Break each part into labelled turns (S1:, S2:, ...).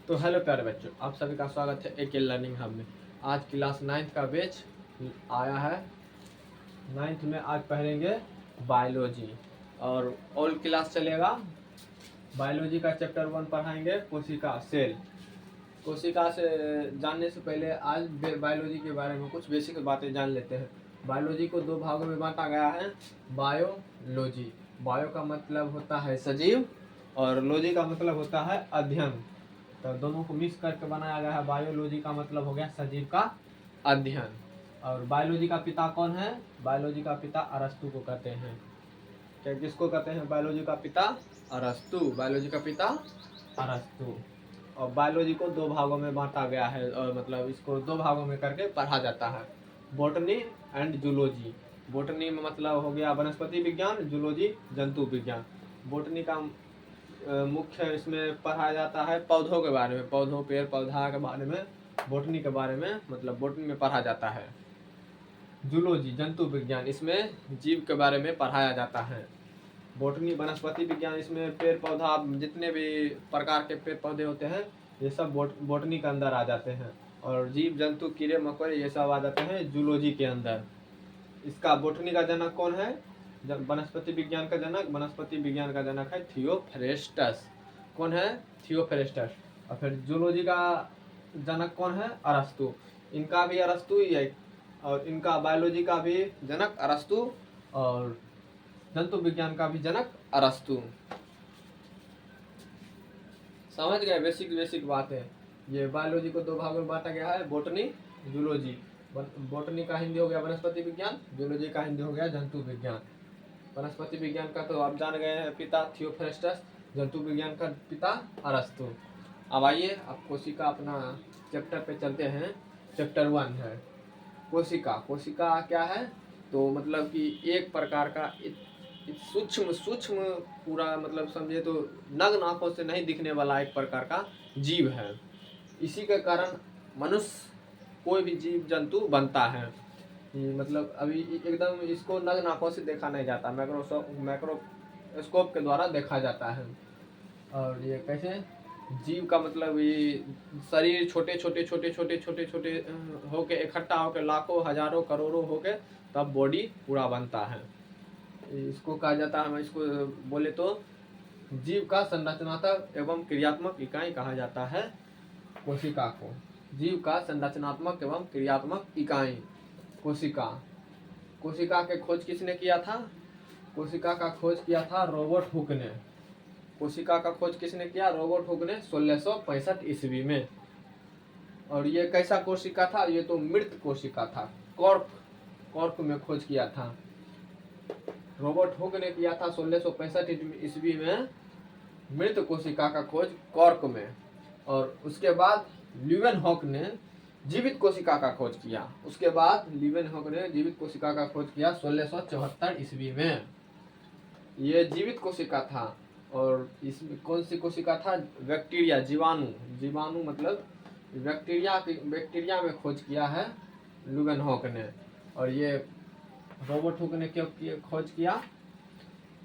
S1: तो हेलो प्यारे बच्चों, आप सभी का स्वागत है एक लर्निंग हब में। आज क्लास 9th का बैच आया है। 9th में आज पढ़ेंगे बायोलॉजी और ऑल क्लास चलेगा। बायोलॉजी का चैप्टर 1 पढ़ाएंगे कोशिका सेल। कोशिका से जानने से पहले आज बायोलॉजी के बारे में कुछ बेसिक बातें जान लेते हैं। बायोलॉजी को दो भागों में बांटा गया है। बायोलॉजी, बायो का मतलब होता है सजीव और लॉजी का मतलब होता है अध्ययन। तो दोनों को मिक्स करके बनाया गया है। बायोलॉजी का मतलब हो गया सजीव का अध्ययन। और बायोलॉजी का पिता कौन है? बायोलॉजी का पिता अरस्तु को कहते हैं। क्या किसको कहते हैं बायोलॉजी का पिता? अरस्तु। बायोलॉजी का पिता अरस्तु। और बायोलॉजी को दो भागों में बांटा गया है, और मतलब इसको दो भागों में करके पढ़ा जाता है, बॉटनी एंड जूलॉजी। बॉटनी में मतलब हो गया वनस्पति विज्ञान, जूलॉजी जंतु विज्ञान। बॉटनी का मुख्य इसमें पढ़ाया जाता है पौधों के बारे में, पौधों पेड़ पौधा के बारे में, बॉटनी के बारे में, मतलब बॉटनी में पढ़ा जाता है। जूलॉजी जंतु विज्ञान, इसमें जीव के बारे में पढ़ाया जाता है। बॉटनी वनस्पति विज्ञान, इसमें पेड़ पौधा जितने भी प्रकार के पेड़ पौधे होते हैं ये सब बॉटनी के अंदर आ जाते हैं। और जीव जंतु कीड़े मकोड़े ये सब आ जाते हैं जूलॉजी के अंदर। इसका बॉटनी का जनक कौन है? वनस्पति विज्ञान का जनक, वनस्पति विज्ञान का जनक है थियोफ्रेस्टस। कौन है? थियोफ्रेस्टस। और फिर जूलॉजी का जनक कौन है? अरस्तु। इनका भी अरस्तु ही है, और इनका बायोलॉजी का भी जनक अरस्तु और जंतु विज्ञान का भी जनक अरस्तु। समझ गए? बेसिक बात है। ये बायोलॉजी को दो भागों में बांटा गया है, बॉटनी जूलॉजी। बॉटनी का हिंदी हो गया वनस्पति विज्ञान, जूलॉजी का हिंदी हो गया जंतु विज्ञान। वनस्पति विज्ञान का तो आप जान गए हैं पिता थियोफ्रेस्टस, जंतु विज्ञान का पिता अरस्तु। अब आइए अब कोशिका अपना चैप्टर पे चलते हैं। चैप्टर 1 है कोशिका। कोशिका क्या है? तो मतलब कि एक प्रकार का सूक्ष्म पूरा, मतलब समझे तो नग्न आंखों से नहीं दिखने वाला एक प्रकार का जीव है। इसी के कारण मनुष्य कोई भी जीव जंतु बनता है। मतलब अभी एकदम इसको नग्न आंखों से देखा नहीं जाता, माइक्रोस्कोप के द्वारा देखा जाता है। और ये कैसे जीव का मतलब ये शरीर छोटे छोटे होके इकट्ठा होके लाखों हजारों करोड़ों होके तब बॉडी पूरा बनता है। इसको कहा जाता है, इसको बोले तो जीव का संरचनात्मक एवं क्रियात्मक इकाई कहा जाता है कोशिका को। जीव का संरचनात्मक एवं क्रियात्मक इकाई कोशिका। कोशिका के खोज किसने किया था? कोशिका का खोज किया था रॉबर्ट हुक ने। कोशिका का खोज किसने किया? रॉबर्ट हुक ने 1665 ईस्वी में। और ये कैसा कोशिका था? ये तो मृत कोशिका था, कॉर्क में खोज किया था। रॉबर्ट हुक ने किया था 1665 ईस्वी में मृत कोशिका का खोज कॉर्क में। और उसके बाद ल्यूवेनहॉक ने जीवित कोशिका का खोज किया। उसके बाद ल्यूवेनहॉक ने जीवित कोशिका का खोज किया 1674 ईस्वी में। ये जीवित कोशिका था। और इसमें कौन सी कोशिका था? बैक्टीरिया, जीवाणु मतलब बैक्टीरिया में खोज किया है ल्यूवेनहॉक ने। और ये रॉबर्ट हुक ने क्यों खोज किया?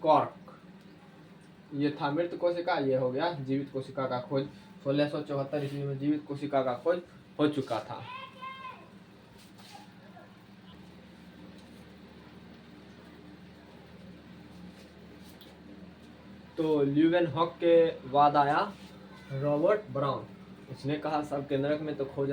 S1: कॉर्क। ये था मृत कोशिका, ये हो गया जीवित कोशिका का खोज। 1674 ईस्वी में जीवित कोशिका का खोज हो चुका था। तो ल्यूवेनहॉक के बाद आया रॉबर्ट ब्राउन। उसने कहा सब केंद्रक में तो खोज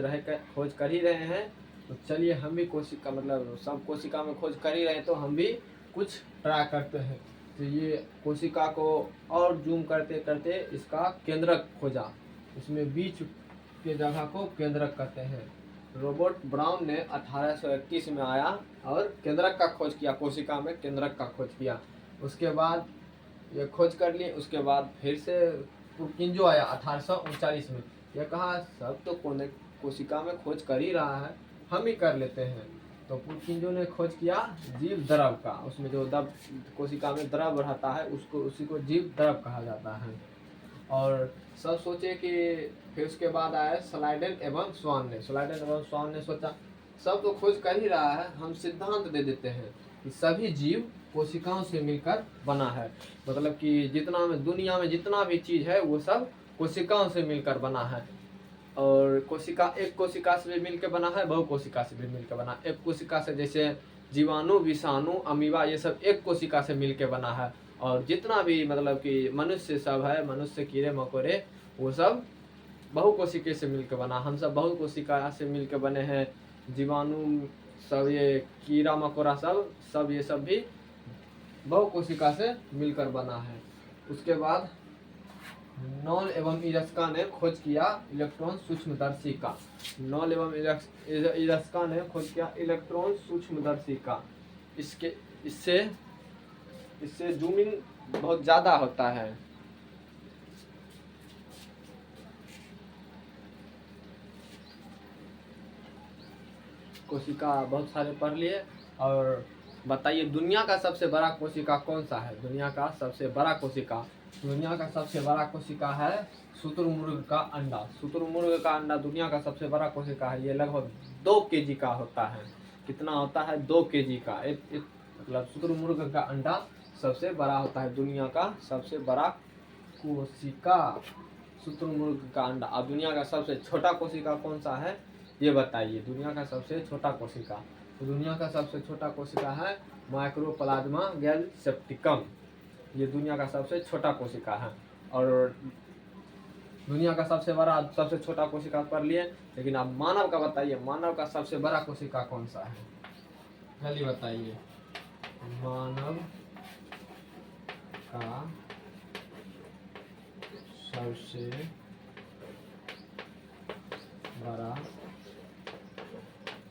S1: कर ही रहे हैं, तो चलिए हम भी कोशिका, मतलब सब कोशिका में खोज कर ही रहे हैं तो हम भी कुछ ट्राई करते हैं। तो ये कोशिका को और जूम करते करते इसका केंद्रक खोजा। इसमें बीच के जगह को केंद्रक कहते हैं। रॉबर्ट ब्राउन ने 1831 में आया और केंद्रक का खोज किया, कोशिका में केंद्रक का खोज किया। उसके बाद ये खोज कर लिए। उसके बाद फिर से पुरकिंजो आया 1839 में। यह कहा सब तो कोशिका में खोज कर ही रहा है, हम ही कर लेते हैं। तो पुरकिंजो ने खोज किया जीव द्रव का। उसमें जो कोशिका में द्रव रहता है उसी को जीव द्रव कहा जाता है। और सब सोचे कि फिर उसके बाद आया स्लाइडेन एवं स्वान ने सोचा सब तो खोज कर ही रहा है, हम सिद्धांत दे देते हैं कि सभी जीव कोशिकाओं से मिलकर बना है। मतलब कि दुनिया में जितना भी चीज है वो सब कोशिकाओं से मिलकर बना है। और कोशिका एक कोशिका से भी मिलकर बना है, बहु कोशिका से भी मिलकर बना है। एक कोशिका से जैसे जीवाणु, विषाणु, अमीबा, ये सब एक कोशिका से मिलकर बना है। और जितना भी मतलब कि मनुष्य सब है, मनुष्य, कीड़े मकोड़े, वो सब बहु कोशिका से मिलकर बना। हम सब बहु कोशिका से मिलकर बने हैं। जीवाणु सब, ये कीड़ा मकोड़ा सब ये सब भी बहु कोशिका से मिलकर बना है। उसके बाद नॉल एवं इरस्का ने खोज किया इलेक्ट्रॉन सूक्ष्मदर्शी का। नॉल एवं इरस्का ने खोज किया इलेक्ट्रॉन सूक्ष्मदर्शी का। इससे जूमिंग बहुत ज़्यादा होता है। कोशिका बहुत सारे पढ़ लिए। और बताइए दुनिया का सबसे बड़ा कोशिका कौन सा है? दुनिया का सबसे बड़ा कोशिका है शुतुरमुर्ग का अंडा। शुतुरमुर्ग का अंडा दुनिया का सबसे बड़ा कोशिका है। ये लगभग 2 केजी का होता है। कितना होता है? 2 केजी का। मतलब शुतुरमुर्ग का अंडा सबसे बड़ा होता है। दुनिया का सबसे बड़ा कोशिका शुतुरमुर्ग का अंडा। अब दुनिया का सबसे छोटा कोशिका कौन सा है ये बताइए। दुनिया का सबसे छोटा कोशिका, तो दुनिया का सबसे छोटा कोशिका है माइक्रोप्लाज्मा गैलसेप्टिकम। ये दुनिया का सबसे छोटा कोशिका है। और दुनिया का सबसे बड़ा, सबसे छोटा कोशिका पढ़ लिए, लेकिन अब मानव का बताइए। मानव का सबसे बड़ा कोशिका कौन सा है? जल्दी बताइए। मानव का सबसे बड़ा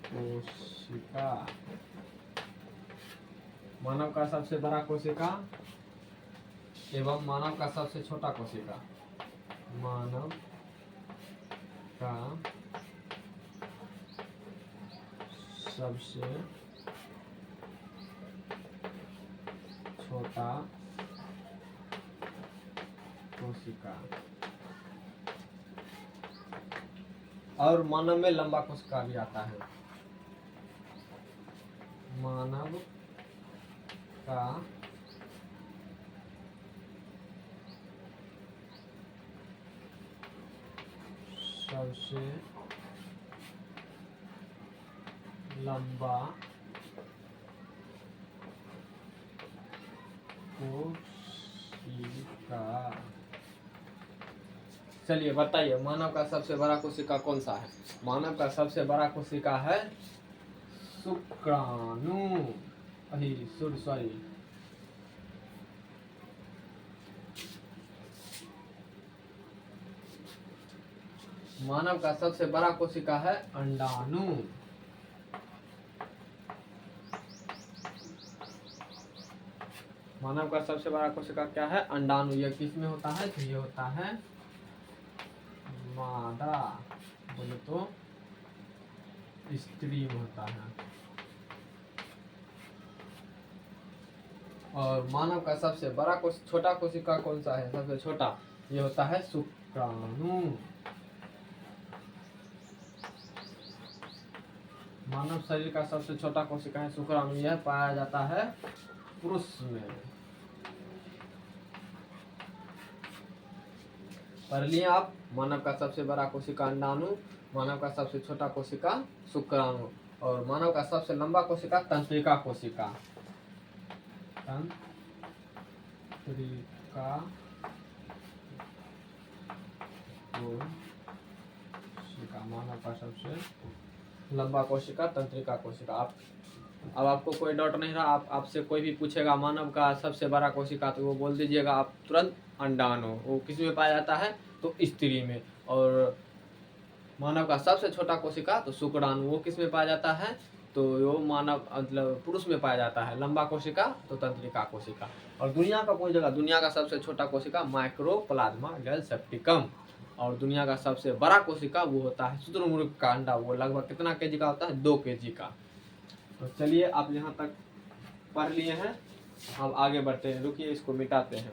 S1: कोशिका, मानव का सबसे बड़ा कोशिका एवं मानव का सबसे छोटा कोशिका। मानव का सबसे छोटा कोशिका। और मानव में लंबा कोशिका भी आता है। मानव का सबसे लंबा कोशिका। चलिए बताइए मानव का सबसे बड़ा कोशिका कौन सा है? मानव का सबसे बड़ा कोशिका है शुक्राणु। सॉरी, मानव का सबसे बड़ा कोशिका है अंडाणु। मानव का सबसे बड़ा कोशिका क्या है? अंडाणु। यह किस में होता है? तो ये होता है मादा, बोले तो स्त्री में होता है। और मानव का सबसे बड़ा छोटा कोशिका कौन सा है? सबसे छोटा ये होता है शुक्राणु। मानव शरीर का सबसे छोटा कोशिका है शुक्राणु। यह पाया जाता है पुरुष में। पढ़ लिए आप? मानव का सबसे बड़ा कोशिका अंडाणु, मानव का सबसे छोटा कोशिका शुक्राणु, और मानव का सबसे लंबा कोशिका तंत्रिका कोशिका। तंत्रिका कोशिका, मानव का सबसे लंबा कोशिका तंत्रिका कोशिका। अब आपको कोई डाउट नहीं रहा। आपसे कोई भी पूछेगा मानव का सबसे बड़ा कोशिका, तो वो बोल दीजिएगा आप तुरंत अंडाणु। वो किस में पाया जाता है? तो स्त्री में। और मानव का सबसे छोटा कोशिका तो शुक्राणु, वो किस में पाया जाता है? तो वो मानव मतलब पुरुष में पाया जाता है। लंबा कोशिका तो तंत्रिका कोशिका। और दुनिया का कोई जगह, दुनिया का सबसे छोटा कोशिका माइक्रोप्लाज्मा गैलसेप्टिकम। और दुनिया का सबसे बड़ा कोशिका वो होता है शुतुरमुर्ग का अंडा। वो लगभग कितना केजी का होता है? 2 केजी का। तो चलिए आप यहाँ तक पढ़ लिए हैं, अब आगे बढ़ते हैं। रुकिए, इसको मिटाते हैं।